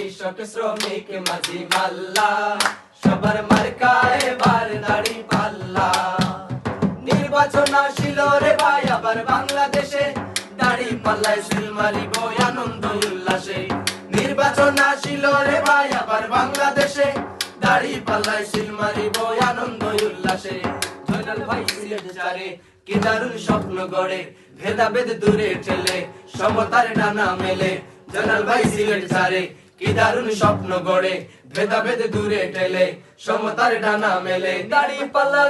কৃষক শ্রমিক মাঝি মাল্লা সবার মার্কা এবার দাড়ি পাল্লা। নির্বাচন আসিল রে ভাই আবার বাংলাদেশে, দাড়ি পাল্লায় সিল মারিব আনন্দ উল্লাসে। নির্বাচন আসিল রে ভাই আবার বাংলাদেশে, দাড়ি পাল্লায় সিল মারিব আনন্দ উল্লাসে। জয়নাল ভাই সিলেট চারে কি দারুণ স্বপ্ন গড়ে, ভেদাভেদ দূরে ঠেলে সমতার ডানা মেলে। জয়নাল ভাই সিলেট চারে কি দারুণ স্বপ্ন গড়ে, ভেদাভেদ দূরে ঠেলে সমতার ডানা মেলে। দাড়ি পাল্লা